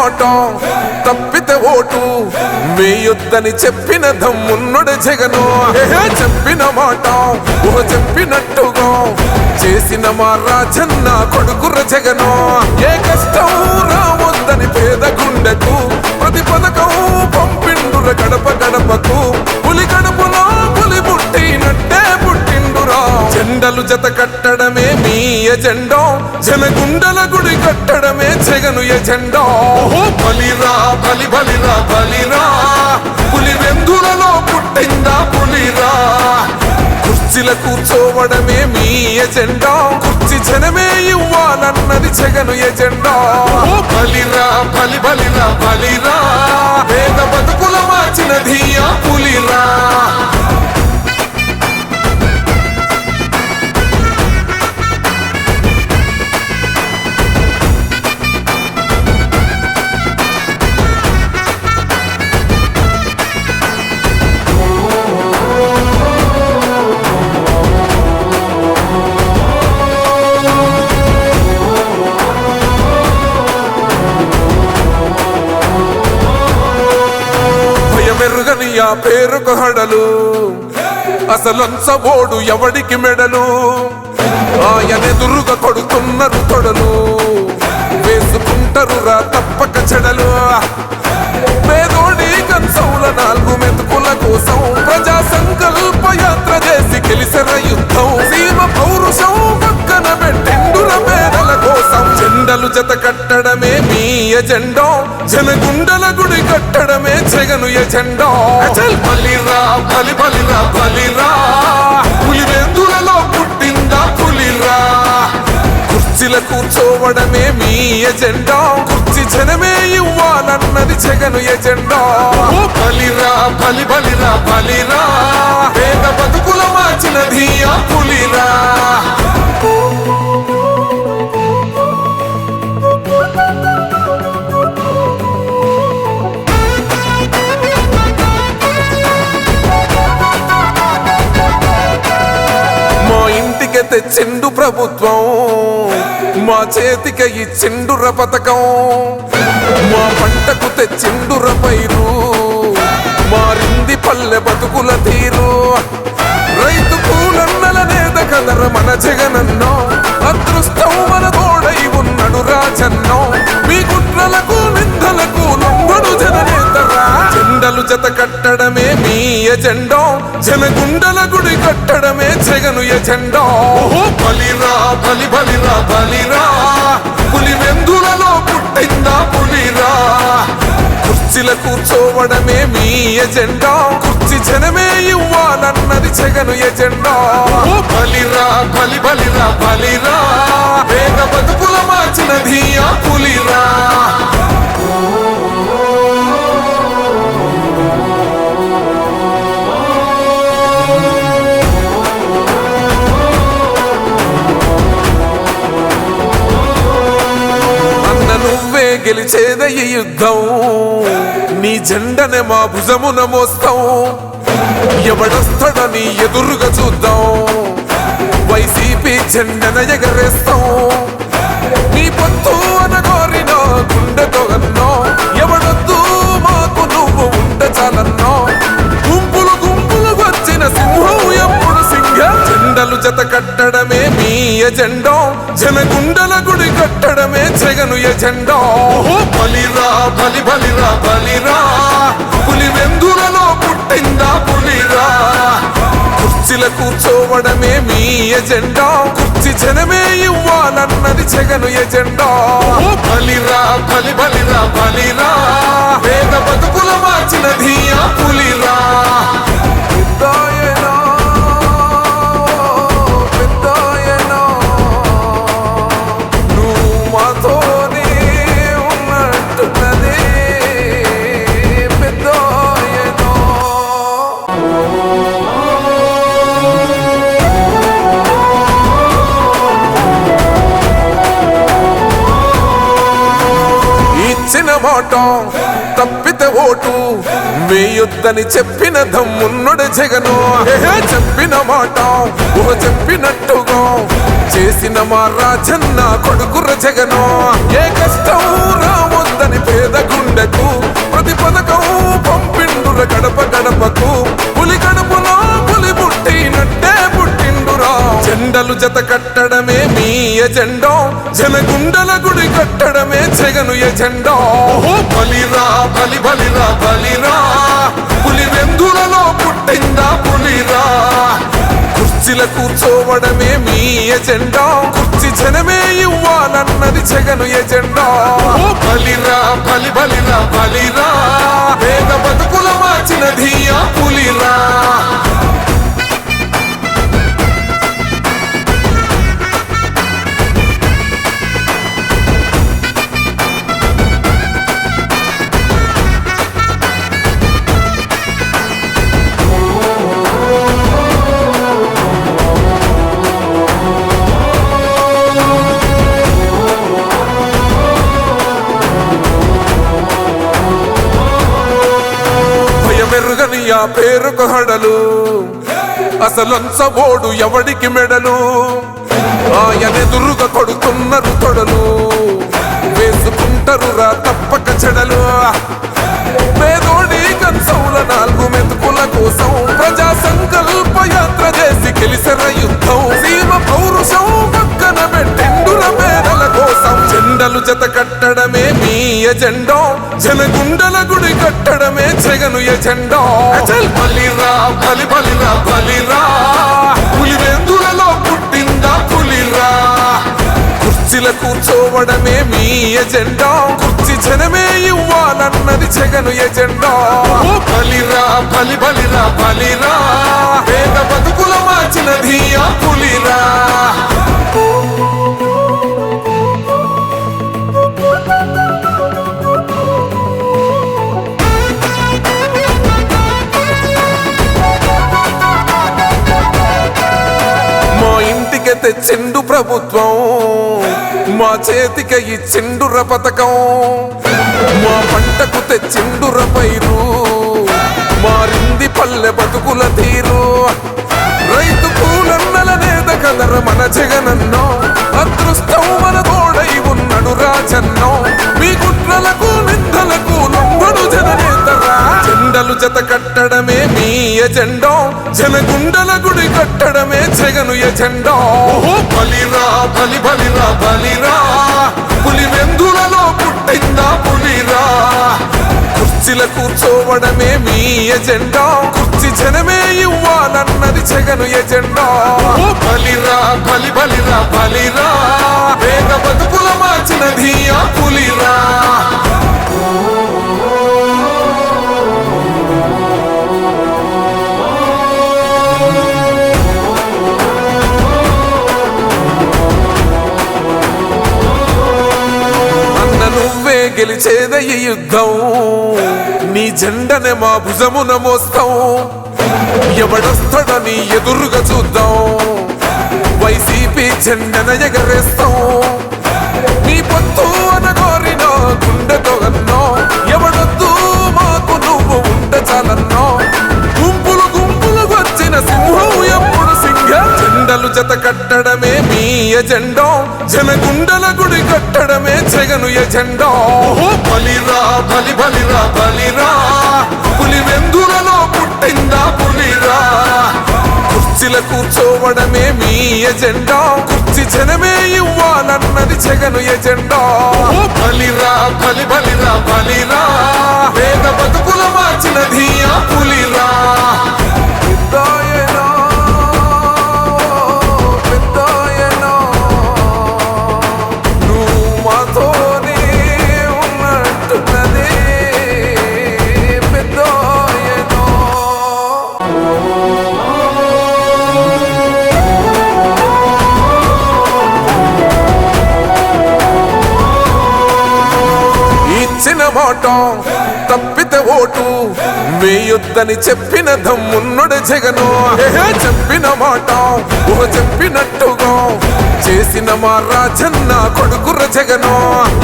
మాట తప్పితే ఓటు వేయొద్దని చెప్పిన దమ్మున్నడు జగను. చెప్పిన మాట చెప్పినట్టుగా చేసిన మా రాజన్న కొడుకుర జగను. ఏ కష్టం రావద్దని పేద గుండెకు ప్రతి పథకం పంపిండుర గడప గడపకు. పులి గడపలో పులి పుట్టినట్టే పుట్టిండురా. జెండలు జత కట్టడమే మీ ఎజెండా, జనగుండల గుడి కట్టడమే జగను ఎజెండా. బలిరా బలి బలిరా బలిరా, పులి వెందులలో పుట్టిందా పులిరా. కుర్చీల కూర్చోవడమే మీ ఎజెండా, కుర్చీ జనమే ఇవ్వాలన్నది జగను ఎజెండా. బలిరా బలి బలిరా బలిరా, పేద బతుకుల మార్చినది ఆ పులిరా. మెరుగని ఆ పేరుకు హడలు, అసలంచబోడు ఎవడికి మెడలు. ఆయనెదురుగా కొడుతున్నారు తొడలు, వేసుకుంటారు రా తప్పక చెడలు. పేదోడి కంచౌల 4 మెతుకుల కోసం ప్రజా సంకల్ప యాత్ర చేసి గెలిసిన యుద్ధం. సీమ పౌరుషం పక్కన పెట్టిండుల పేదల కోసం. జెండలు జత కట్టడమే మీ ఎజెండా, జనగుండల గుడి కట్టడమే జగను ఎజెండా. బలిరా బలి బలిరా బలిరా, పులి వెందులలో పుట్టిందా పులిరా. కుర్చీల కూర్చోవడమే మీ ఎజెండా, కుర్చీ జనమే ఇవ్వాలన్నది జగను ఎజెండా. బలిరా బలి బలిరా బలిరా, పేద బతుకుల మార్చినది ఆ పులిరా. తెచ్చిండు ప్రభుత్వం, మా చేతికి ఇచ్చిండుర పథకం. మా పంటకు తెచ్చిండుర పైరు, మారింది పల్లె బతుకుల తీరు. రైతు కూలన్నల నేత కదర మన జగనన్నో, అదృష్టం మన తోడై ఉన్నడు రాజన్నో. మీ కుట్రలకు నిందలకు లొంగడు జననేతరా. జెండలు జత కట్టడమే మీ ఎజెండా, జనగుండల గుడి కట్టడమే జగను ఎజెండా. బలిరా బలి బలిరా బలిరా, పులి వెందులలో పుట్టిందా పులిరా. కుర్చీల కూర్చోవడమే మీ ఎజెండా, కుర్చీ జనమే ఇవ్వాలన్నది జగను ఎజెండా. బలిరా బలి బలిరా బలిరా, పేద బతుకుల మార్చినది ఆ పులిరా. గెలిచేద ఈ యుద్ధం, నీ జెండనే మా భుజమున మోస్తాం. ఎవడొస్తాడని ఎదురుగా చూద్దాం, వైసీపీ జెండన ఎగరేస్తాం. నీ పొత్తు అనగోరిన గుండెతో అన్నో, ఎవడొద్దు మాకు నువ్వు ఉంటే చాలన్నో. గుంపులు గుంపులు వచ్చిన సింహం ఎప్పుడు సింగ. జెండలు జత కట్టడమే మీ ఎజెండా, జనగుండల గుడి కట్టడమే జగను ఎజెండా. బలిరా బలి బలిరా బలిరా, పులి వెందులలో పుట్టిందా పులిరా. కుర్చీల కూర్చోవడమే మీ ఎజెండా, కుర్చీ జనమే ఇవ్వాలన్నది జగను ఎజెండా. బలిరా బలి బలిరా బలిరా, పేద బతుకుల మార్చినది ఆ పులిరా. మాట తప్పితే ఓటు వేయొద్దని చెప్పిన దమ్మున్నడు జగను. చెప్పిన మాట చెప్పినట్టుగా చేసిన మా రాజన్న కొడుకుర జగను. ఏ కష్టం రావద్దని రావద్దని పేద గుండెకు ప్రతి పథకం పంపిండుర గడప గడపకు పులి గడపలో పులి పుట్టినట్టే పుట్టిండురా జెండలు జత కట్టడమే మీ ఎజెండా జనగుండల గుడి కట్టడమే జగను ఎజెండా బలిరా బలి బలిరా బలిరా పులి వెందులలో పుట్టిందా పులిరా కుర్చీల కూర్చోవడమే మీ ఎజెండా కుర్చీ జనమే ఇవ్వాలన్నది జగను ఎజెండా బలిరా బలి బలిరా బలిరా పేద బతుకుల మార్చినది ఆ పులిరా మెరుగని ఆ పేరుకు హడలు అసలంచబోడు ఎవడికి మెడలు ఆయనెదురుగా కొడుతున్నారు తొడలు వేసుకుంటారు రా తప్పక చెడలు పేదోడి కంచంల 4 మెతుకుల కోసం ప్రజా సంకల్ప యాత్ర చేసి గెలిసిన యుద్ధం సీమ పౌరుషం పక్కన పెట్టిండుల పేదల కోసం జెండలు జత కట్టడమే మీ ఎజెండా జనగుండల గుడి కట్టడమే జగను ఎజెండా బలిరా బలి బలిరా బలిరా పులి వెందులలో పుట్టిందా పులిరా కుర్చీల కూర్చోవడమే మీ ఎజెండా కుర్చీ జనమే ఇవ్వాలన్నది జగను ఎజెండా బలిరా బలి బలిరా బలిరా పేద బతుకుల మార్చినది ఆ పులిరా తెచ్చిండు ప్రభుత్వం మా చేతికి ఇచ్చిండుర పథకం మా పంటకు తెచ్చిండుర పైరు మారింది పల్లె బతుకుల తీరు రైతు కూలన్నల నేత కదర మన జగనన్నో అదృష్టం మన తోడై ఉన్నడు రాజన్నో మీ కుట్రలకు నిందలకు లొంగడు జననేతరా జెండలు జత కట్టడమే మీ ఎజెండా జనగుండల గుడి కట్టడమే జగను ఎజెండా బలిరా బలి బలిరా బలిరా పులి వెందులలో పుట్టిందా పులిరా కుర్చీల కూర్చోవడమే మీ ఎజెండా కుర్చీ జనమే ఇవ్వాలన్నది జగను ఎజెండా బలిరా బలి బలిరా బలిరా పేద బతుకుల మార్చినది ఆ పులిరా గెలిచేద ఈ యుద్ధం నీ జెండనే మా భుజమున మోస్తాం ఎవడొస్తాడని ఎదురుగా చూద్దాం వైసీపీ జెండన ఎగరేస్తాం నీ పొత్తు అనగోరిన గుండెతో అన్నో ఎవడొద్దు మాకు నువ్వు ఉంటే చాలన్నో గుంపులు గుంపులు వచ్చిన సింహం ఎప్పుడు సింహ జెండలు జత కట్టడమే మీ ఎజెండా జనగుండల గుడి కట్టడమే జగను ఎజెండా బలిరా బలి బలిరా బలిరా పులి వెందులలో పుట్టిందా పులిరా కుర్చీల కూర్చోవడమే మీ ఎజెండా కుర్చీ జనమే ఇవ్వాలన్నది జగను ఎజెండా బలిరా బలి బలిరా బలిరా పేద బతుకుల మార్చినది ఆ పులిరా మాట తప్పితే ఓటు వేయొద్దని చెప్పిన దమ్మున్నడు జగను చెప్పిన మాట చెప్పినట్టుగా చేసిన మా రాజన్న కొడుకుర జగను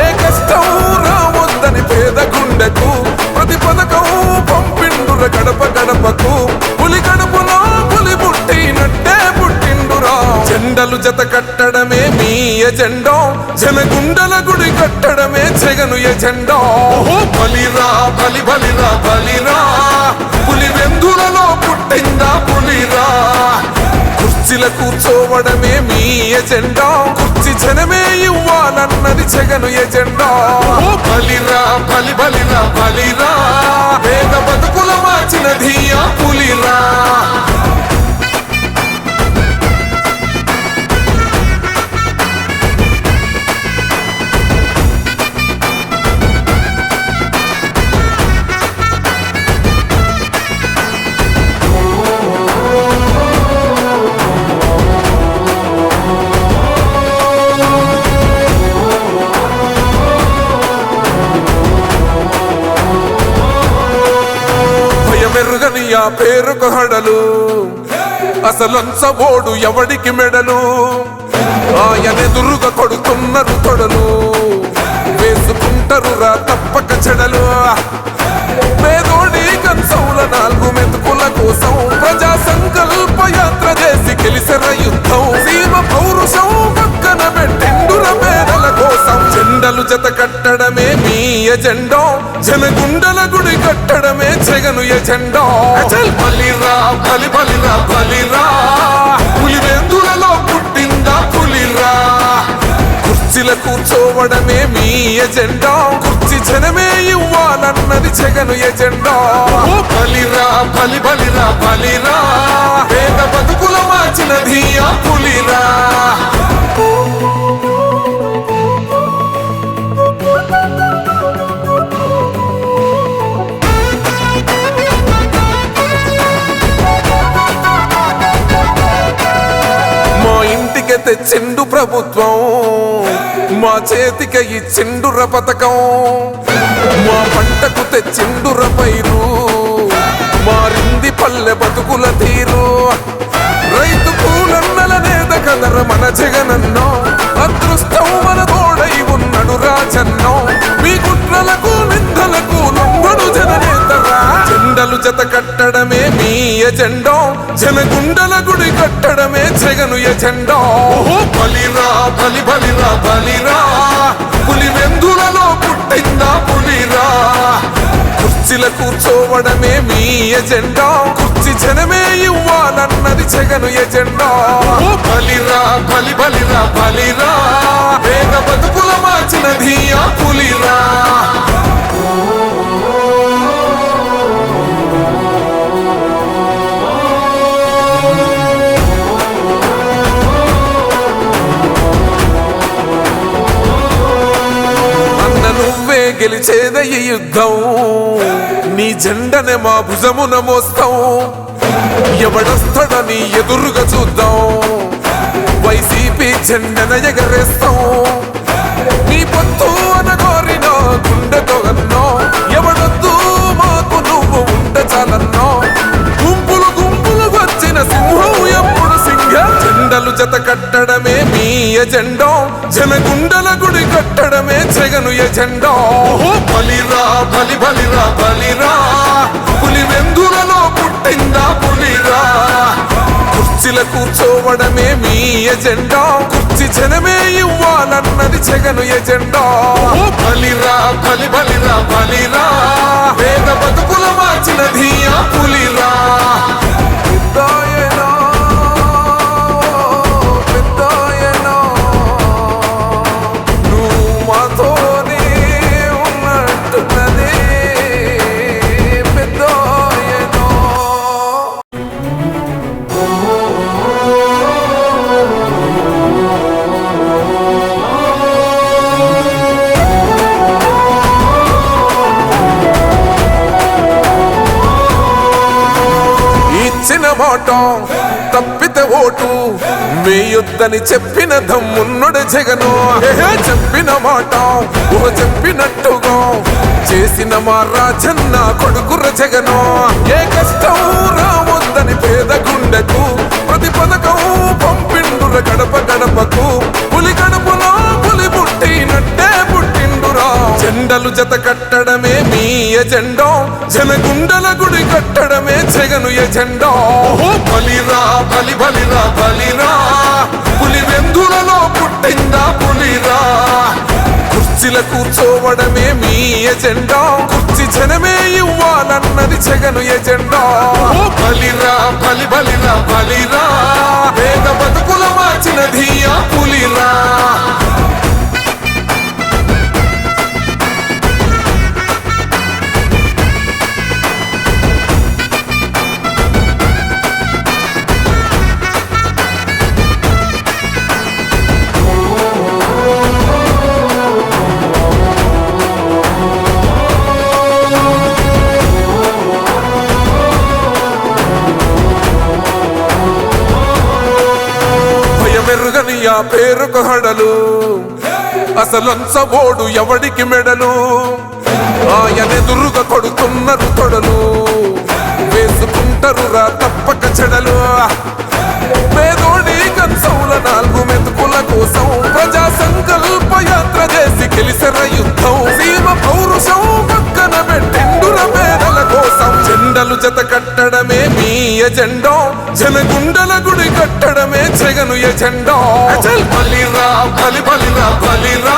ఏ కష్టం రావద్దని పేద గుండెకు ప్రతి పథకం పంపిండుర గడప గడపకు పులి గడపలో పులి పుట్టినట్టే పుట్టిండురా జెండలు జత కట్టడమే మీ ఎజెండా జనగుండల గుడి కట్టడమే జగను ఎజెండా బలిరా బలి బలిరా బలిరా పులివెందులలో పుట్టిందా పులిరా కుర్చీల కూర్చోవడమే మీ ఎజెండా కుర్చీ జనమే ఇవ్వాలన్నది జగను ఎజెండా బలిరా బలి బలిరా బలిరా పేద బతుకుల మార్చినది ఆ పులిరా మెరుగని ఆ పేరుకు హడలు అసలంచబోడు ఎవడికి మెడలు ఆయనెదురుగా కొడుతున్నారు తొడలు వేసుకుంటారు రా తప్పక చెడలు పేదోడి కంచౌల 4 మెతుకుల కోసం ప్రజా సంకల్ప యాత్ర చేసి గెలిసెర యుద్ధం సీమ పౌరుషం పక్కన పెట్టిండుర పేదల కోసం జెండలు జత కట్టడమే మీ ఎజెండా జనగుండల గుడి కట్టడమే జగను ఎజెండా బలిరా బలి బలిరా బలిరా పులివెందులలో పుట్టిందా పులిరా కుర్చీల కూర్చోవడమే మీ ఎజెండా కుర్చీ జనమే ఇవ్వాలన్నది జగను ఎజెండా బలిరా బలి బలిరా బలిరా పేద బతుకుల మార్చినది ఆ పులిరా తెచ్చిండు ప్రభుత్వం మా చేతికి ఇచ్చిండుర పథకం మా పంటకు తెచ్చిండుర పైరు మారింది పల్లె బతుకుల తీరు రైతు కూలన్నల నేత కదర మన జగనన్నో అదృష్టం మన తోడై ఉన్నాడు రాజన్నో మీ కుట్రలకు నిందలకు లొంగడు జననేతరా జెండలు జత కట్టడమే మీ ఎజెండా జనగుండల గుడి కట్టడమే జగను ఎజెండా బలిరా బలి బలిరా బలిరా పులివెందులలో పుట్టిందా పులిరా కుర్చీల కూర్చోవడమే మీ ఎజెండా కుర్చీ జనమే ఇవ్వాలన్నది జగను ఎజెండా బలిరా బలి బలిరా బలిరా పేద బతుకుల మార్చినది ఆ పులిరా గెలిచేద ఈ యుద్ధం నీ జెండనే మా భుజమున మోస్తాం ఎవడొస్తాడని ఎదురుగా చూద్దాం వైసీపీ జెండన ఎగరేస్తాం నీ పొత్తు అనగోరినో గుండెతో అన్నో ఎవడొద్దు మాకు నువ్వు ఉండ చాలన్నో గుంపులు గుంపులు వచ్చిన సింహం ఎప్పుడు సింహ జెండలు జత కట్టడమే మీ ఎజెండా జనగుండల గుడి కట్టడమే జగను ఎజెండా బలిరా బలి బలిరా బలిరా పులివెందులలో పుట్టిందా పులిరా కుర్చీల కూర్చోవడమే మీ ఎజెండా కుర్చీ జనమే ఇవ్వాలన్నది జగను ఎజెండా బలిరా బలి బలిరా బలిరా పేద బతుకుల మార్చినది ఆ పులిరా మాట తప్పితే ఓటు వేయొద్దని చెప్పిన దమ్మున్నడు జగను చెప్పిన మాట చెప్పినట్టుగా చేసిన మా రాజన్న కొడుకుర జగను ఏ కష్టం రావద్దని పేద గుండెకు ప్రతి పథకం పంపిండుర గడప గడపకు పులి గడపలో పులి పుట్టినట్టే పుట్టిండురా జెండలు జత కట్టడమే మీ ఎజెండా జనగుండల గుడి కట్టడమే జగను ఎజెండా బలిరా బలి బలిరా బలిరా పులివెందు వెందులలో పుట్టిందా పులిరా కుర్చీల కూర్చోవడమే మీ ఎజెండా కుర్చీ జనమే ఇవ్వాలన్నది జగను ఎజెండా బలిరా బలి బలిరా బలిరా పేద బతుకుల మార్చినది ఆ పులిరా మెరుగని ఆ పేరుకు హడలు అసలంచబోడు ఎవడికి మెడలు ఆయనెదురుగా కొడుతున్నారు తొడలు వేసుకుంటారు రా తప్పక చెడలు పేదోడి కంచౌల 4 మెతుకుల కోసం ప్రజా సంకల్ప యాత్ర చేసి గెలిసెర యుద్ధం సీమ పౌరుషం పక్కన పెట్టిండుర పేదల కోసం జెండలు జత కట్టడమే మీ ఎజెండా జనగుండల గుడి కట్టడమే జగను ఎజెండా బలిరా బలి బలిరా బలిరా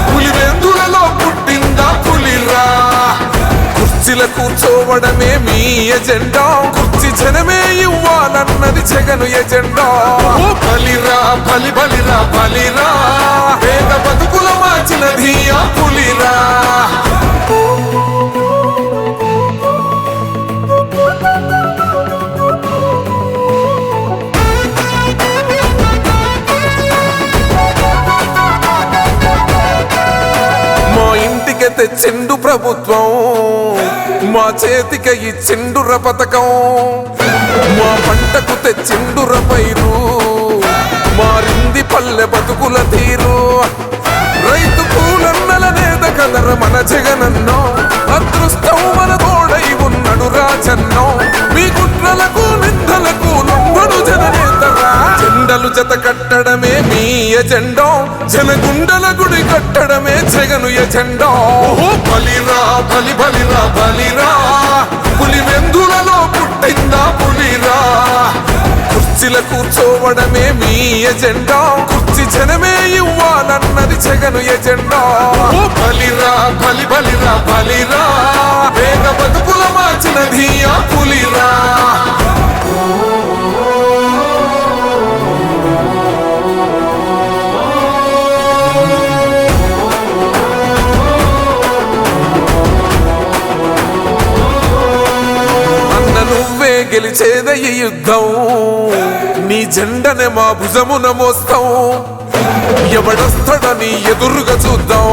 పులివెందులలో పుట్టిందా పులిరా కుర్చీల కూర్చోవడమే మీ ఎజెండా కుర్చీ జనమే ఇవ్వాలన్నది జగను ఎజెండా బలిరా బలి బలిరా బలిరా పేద బతుకుల మార్చినది ఆ పులిరా తెచ్చిండు ప్రభుత్వం మా చేతికి ఇచ్చిండుర పథకం మా పంటకు తెచ్చిండుర పైరు మారింది పల్లె బతుకుల తీరు రైతు కూలన్నల నేత కదర మన జగనన్నో అదృష్టం మన తోడై ఉన్నడు రాజన్నో మీ కుట్రలకు నిందలకు లొంగడు జననేతరా జెండలు జత కట్టడమే మీ ఎజెండా జనగుండల గుడి కట్టడమే జగను ఎజెండా బలిరా బలి బలిరా బలిరా పులివెందులలో పుట్టిందా పులిరా కుర్చీల కూర్చోవడమే మీ ఎజెండా కుర్చీ జనమే ఇవ్వాలన్నది జగను ఎజెండా బలిరా బలి బలిరా బలిరా పేద బతుకుల మార్చినది ఆ పులిరా గెలిచేద ఈ యుద్ధం నీ జెండనే మా భుజమున మోస్తాం ఎవడొస్తాడని ఎదురుగా చూద్దాం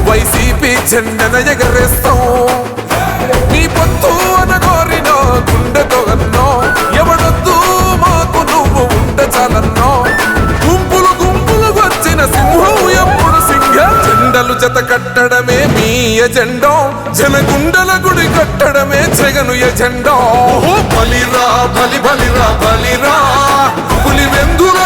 వైసీపీ జెండన ఎగరేస్తాం నీ పొత్తు అనగోరిన గుండెతో అన్నో ఎవడొద్దు మాకు నువ్వు ఉండ చాలన్నో గుంపులు గుంపులు వచ్చిన సింహం ఎప్పుడు సింహం జెండలు జత కట్టడమే మీ ఎజెండా జనగుండల గుడి కట్టడమే జగను ఎజెండా బలిరా బలి బలిరా బలిరా పులివెందుల